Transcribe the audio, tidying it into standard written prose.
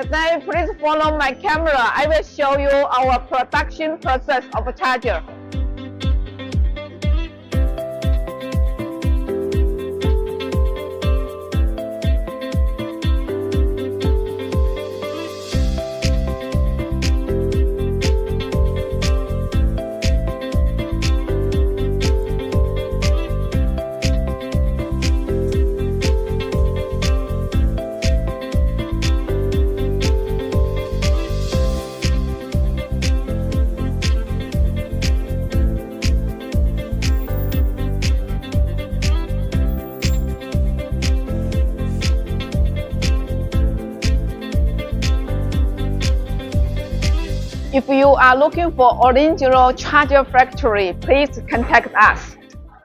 Today, please follow my camera. I will show you our production process of a charger. If you are looking for original charger factory, please contact us.